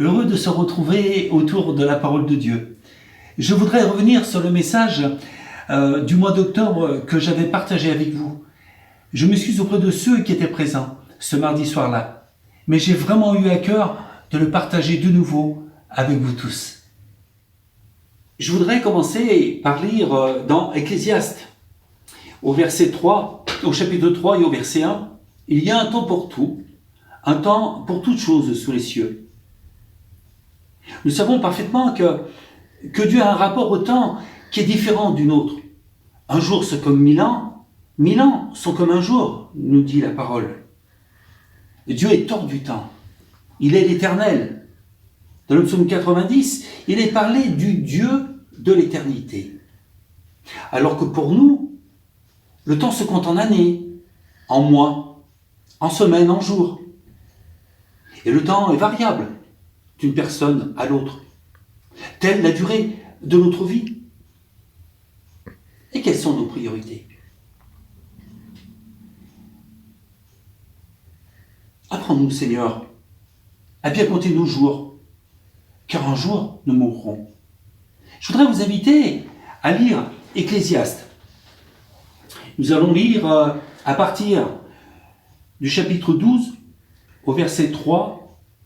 Heureux de se retrouver autour de la parole de Dieu. Je voudrais revenir sur le message du mois d'octobre que j'avais partagé avec vous. Je m'excuse auprès de ceux qui étaient présents ce mardi soir-là, mais j'ai vraiment eu à cœur de le partager de nouveau avec vous tous. Je voudrais commencer par lire dans Ecclésiaste, au verset 3, au chapitre 3 et au verset 1, il y a un temps pour tout, un temps pour toutes choses sous les cieux. Nous savons parfaitement que Dieu a un rapport au temps qui est différent du nôtre. Un jour c'est comme 1000 ans sont comme un jour, nous dit la parole. Dieu est hors du temps, il est l'éternel. Dans le psaume 90, il est parlé du Dieu de l'éternité. Alors que pour nous, le temps se compte en années, en mois, en semaines, en jours. Et le temps est variable d'une personne à l'autre, telle la durée de notre vie. Et quelles sont nos priorités? Apprends-nous, Seigneur, à bien compter nos jours, car un jour nous mourrons. Je voudrais vous inviter à lire Ecclésiaste. Nous allons lire à partir du chapitre 12 au verset 3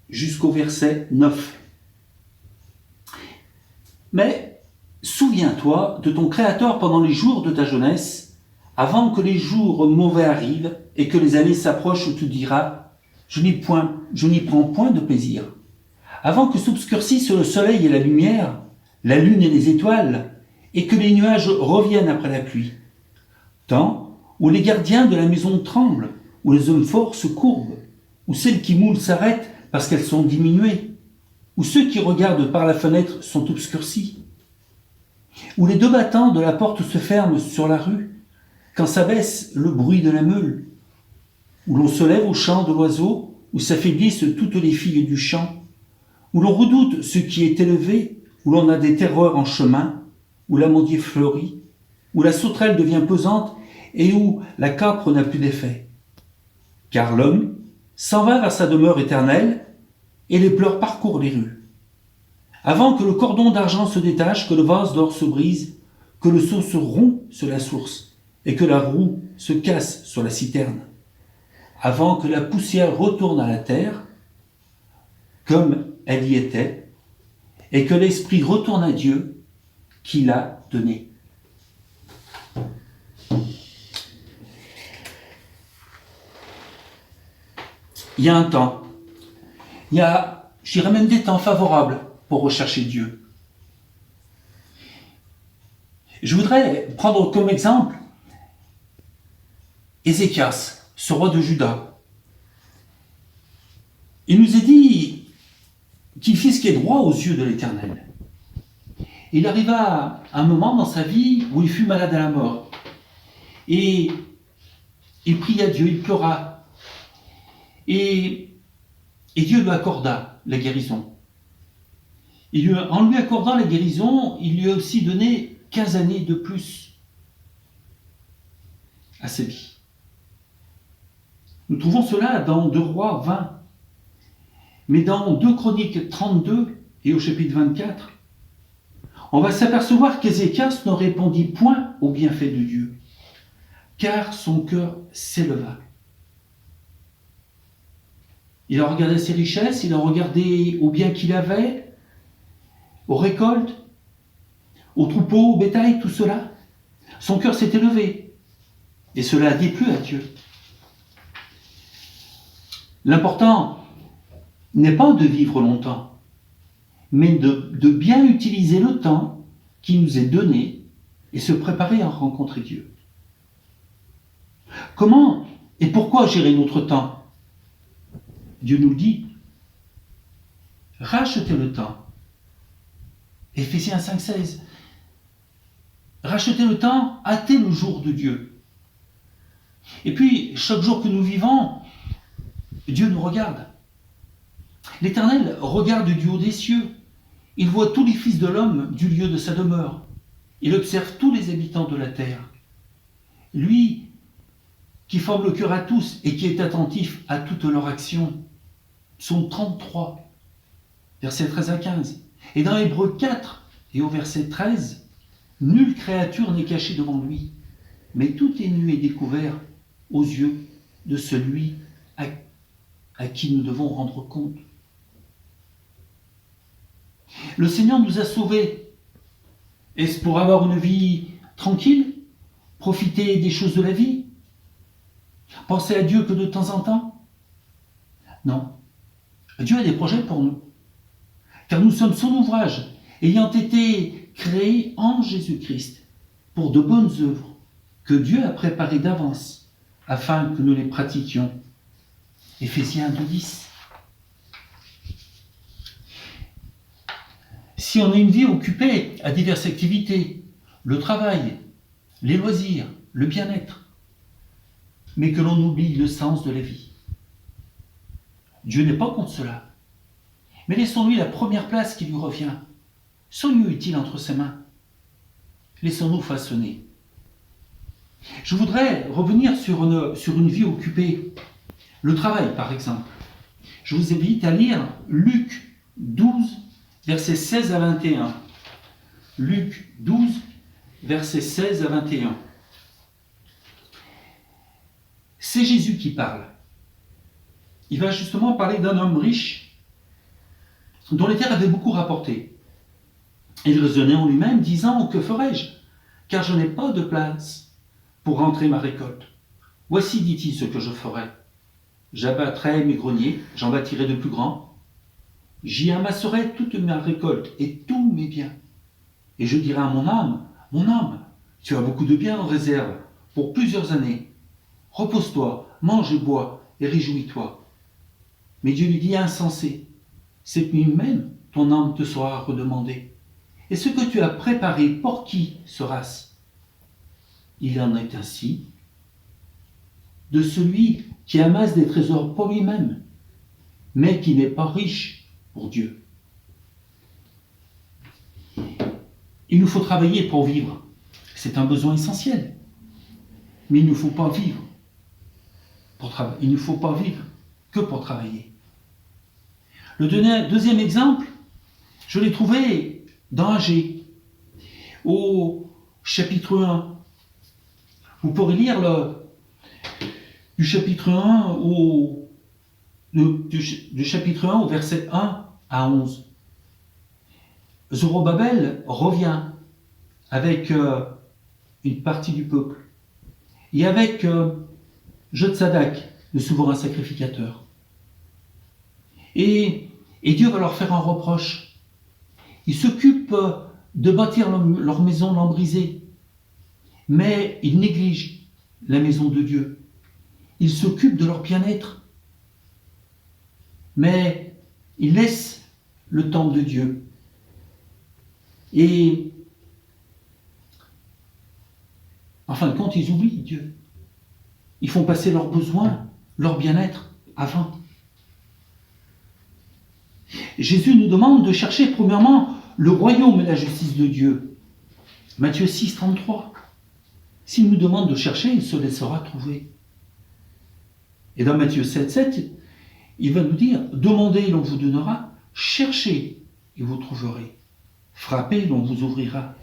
jusqu'au verset 9. Mais souviens-toi de ton Créateur pendant les jours de ta jeunesse, avant que les jours mauvais arrivent et que les années s'approchent où tu diras « je n'y prends point de plaisir ». Avant que s'obscurcissent le soleil et la lumière, la lune et les étoiles, et que les nuages reviennent après la pluie. Temps où les gardiens de la maison tremblent, où les hommes forts se courbent, où celles qui moulent s'arrêtent parce qu'elles sont diminuées, où ceux qui regardent par la fenêtre sont obscurcis, où les deux battants de la porte se ferment sur la rue, quand s'abaisse le bruit de la meule, où l'on se lève au chant de l'oiseau, où s'affaiblissent toutes les filles du champ, où l'on redoute ce qui est élevé, où l'on a des terreurs en chemin, où l'amandier fleurit, où la sauterelle devient pesante et où la capre n'a plus d'effet. Car l'homme s'en va vers sa demeure éternelle et les pleurs parcourent les rues. Avant que le cordon d'argent se détache, que le vase d'or se brise, que le seau se rompt sur la source et que la roue se casse sur la citerne. Avant que la poussière retourne à la terre, comme elle y était, et que l'esprit retourne à Dieu qui l'a donné. Il y a un temps, il y a, je dirais même des temps favorables pour rechercher Dieu. Je voudrais prendre comme exemple Ézéchias, ce roi de Juda. Il nous est dit qu'il fit ce qui est droit aux yeux de l'Éternel. Il arriva un moment dans sa vie où il fut malade à la mort. Et il pria Dieu, il pleura. Et Dieu lui accorda la guérison. En lui accordant la guérison, il lui a aussi donné 15 années de plus à sa vie. Nous trouvons cela dans 2 Rois 20. Mais dans 2 Chroniques 32 et au chapitre 24, on va s'apercevoir qu'Ézéchias ne répondit point au bienfait de Dieu, car son cœur s'éleva. Il a regardé ses richesses, il a regardé au bien qu'il avait, aux récoltes, aux troupeaux, au bétail, tout cela. Son cœur s'est élevé, et cela a déplu à Dieu. L'important n'est pas de vivre longtemps, mais de bien utiliser le temps qui nous est donné et se préparer à rencontrer Dieu. Comment et pourquoi gérer notre temps? Dieu nous le dit. Rachetez le temps. Éphésiens 5,16. Rachetez le temps, hâtez le jour de Dieu. Et puis, chaque jour que nous vivons, Dieu nous regarde. L'Éternel regarde du haut des cieux. Il voit tous les fils de l'homme du lieu de sa demeure. Il observe tous les habitants de la terre. Lui qui forme le cœur à tous et qui est attentif à toutes leurs actions. Psaume 33. versets 13 à 15. Et dans Hébreux 4 et au verset 13, nulle créature n'est cachée devant lui, mais tout est nu et découvert aux yeux de celui à qui nous devons rendre compte. Le Seigneur nous a sauvés. Est-ce pour avoir une vie tranquille? Profiter des choses de la vie? Penser à Dieu que de temps en temps? Non. Dieu a des projets pour nous. Car nous sommes son ouvrage, ayant été créés en Jésus-Christ pour de bonnes œuvres que Dieu a préparées d'avance afin que nous les pratiquions. Éphésiens 2:10. Si on a une vie occupée à diverses activités, le travail, les loisirs, le bien-être, mais que l'on oublie le sens de la vie, Dieu n'est pas contre cela. Mais laissons-lui la première place qui lui revient. Soyons utiles entre ses mains. Laissons-nous façonner. Je voudrais revenir sur une vie occupée. Le travail, par exemple. Je vous invite à lire Luc 12, versets 16 à 21. Luc 12, versets 16 à 21. C'est Jésus qui parle. Il va justement parler d'un homme riche dont les terres avaient beaucoup rapporté. Il raisonnait en lui-même, disant: que ferai-je? Car je n'ai pas de place pour rentrer ma récolte. Voici, dit-il, ce que je ferai. J'abattrai mes greniers, j'en bâtirai de plus grands. J'y amasserai toute ma récolte et tous mes biens. Et je dirai à mon âme, tu as beaucoup de biens en réserve pour plusieurs années. Repose-toi, mange et bois et réjouis-toi. Mais Dieu lui dit: insensé, cette nuit même, ton âme te sera redemandée. Et ce que tu as préparé, pour qui sera-ce? Il en est ainsi de celui qui amasse des trésors pour lui-même, mais qui n'est pas riche pour Dieu. Il nous faut travailler pour vivre. C'est un besoin essentiel. Mais il ne faut pas vivre pour travailler. Il ne faut pas vivre que pour travailler. Le deuxième exemple, je l'ai trouvé dans Agé, au chapitre 1. Vous pourrez lire du chapitre 1 du chapitre 1 au verset 1 à 11. Zorobabel revient avec une partie du peuple et avec Jotsadak, le souverain sacrificateur. Et Dieu va leur faire un reproche. Ils s'occupent de bâtir leur maison lambrisée, mais ils négligent la maison de Dieu. Ils s'occupent de leur bien-être, mais ils laissent le temple de Dieu. Et en fin de compte, ils oublient Dieu. Ils font passer leurs besoins, leur bien-être avant. Jésus nous demande de chercher premièrement le royaume et la justice de Dieu. Matthieu 6, 33. S'il nous demande de chercher, il se laissera trouver. Et dans Matthieu 7, 7, il va nous dire: demandez et l'on vous donnera, cherchez et vous trouverez, frappez et l'on vous ouvrira.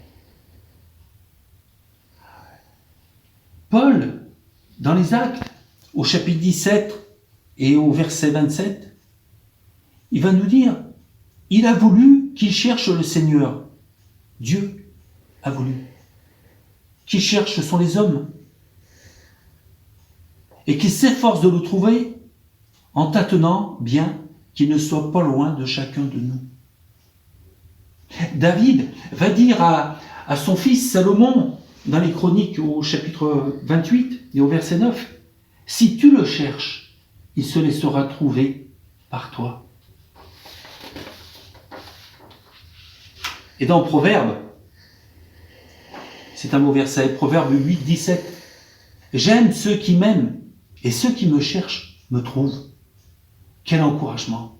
Paul, dans les Actes, au chapitre 17 et au verset 27, il va nous dire: il a voulu qu'il cherche le Seigneur. Dieu a voulu. Qui cherche, ce sont les hommes. Et qui s'efforcent de le trouver en tâtonnant bien qu'il ne soit pas loin de chacun de nous. David va dire à son fils Salomon, dans les Chroniques au chapitre 28 et au verset 9, « Si tu le cherches, il se laissera trouver par toi. » Et dans Proverbe, c'est un beau verset, Proverbe 8, 17. « J'aime ceux qui m'aiment, et ceux qui me cherchent me trouvent. » Quel encouragement!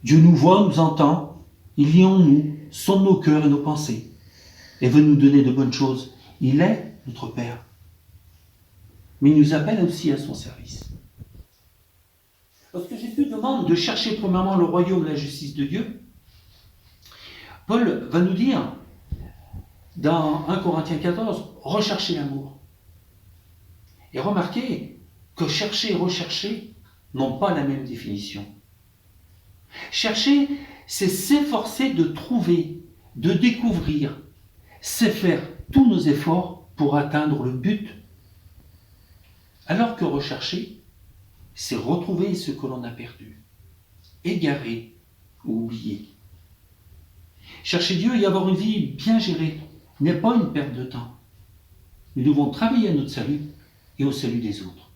Dieu nous voit, nous entend, il lit en nous, sonde nos cœurs et nos pensées, et veut nous donner de bonnes choses. Il est notre Père. Mais il nous appelle aussi à son service. Lorsque Jésus demande de chercher premièrement le royaume et la justice de Dieu, Paul va nous dire, dans 1 Corinthiens 14, recherchez l'amour. Et remarquez que chercher et rechercher n'ont pas la même définition. Chercher, c'est s'efforcer de trouver, de découvrir, c'est faire tous nos efforts pour atteindre le but. Alors que rechercher, c'est retrouver ce que l'on a perdu, égaré ou oublié. Chercher Dieu et avoir une vie bien gérée n'est pas une perte de temps. Nous devons travailler à notre salut et au salut des autres.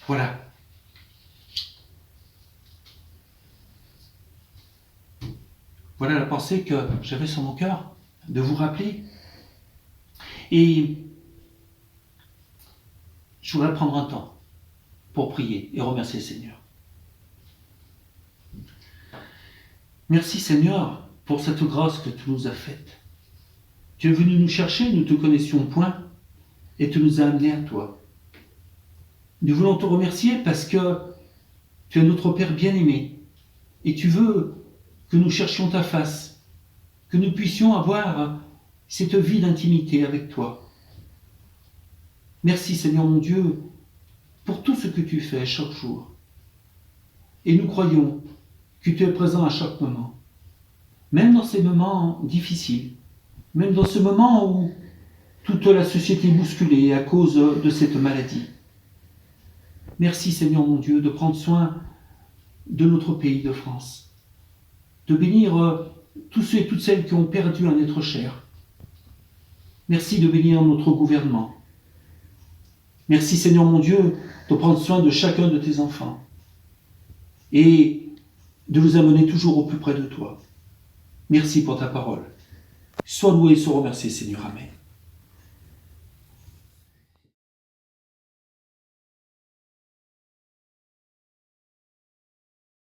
Voilà. Voilà la pensée que j'avais sur mon cœur, de vous rappeler. Et je voudrais prendre un temps pour prier et remercier le Seigneur. Merci Seigneur pour cette grâce que tu nous as faite. Tu es venu nous chercher, nous ne te connaissions point, et tu nous as amenés à toi. Nous voulons te remercier parce que tu es notre Père bien-aimé, et tu veux que nous cherchions ta face, que nous puissions avoir cette vie d'intimité avec toi. Merci Seigneur mon Dieu pour tout ce que tu fais chaque jour. Et nous croyons que tu es présent à chaque moment, même dans ces moments difficiles, même dans ce moment où toute la société est bousculée à cause de cette maladie. Merci Seigneur mon Dieu de prendre soin de notre pays de France, de bénir tous ceux et toutes celles qui ont perdu un être cher. Merci de bénir notre gouvernement. Merci Seigneur mon Dieu de prendre soin de chacun de tes enfants et de nous amener toujours au plus près de toi. Merci pour ta parole. Sois loué et sois remercié Seigneur. Amen.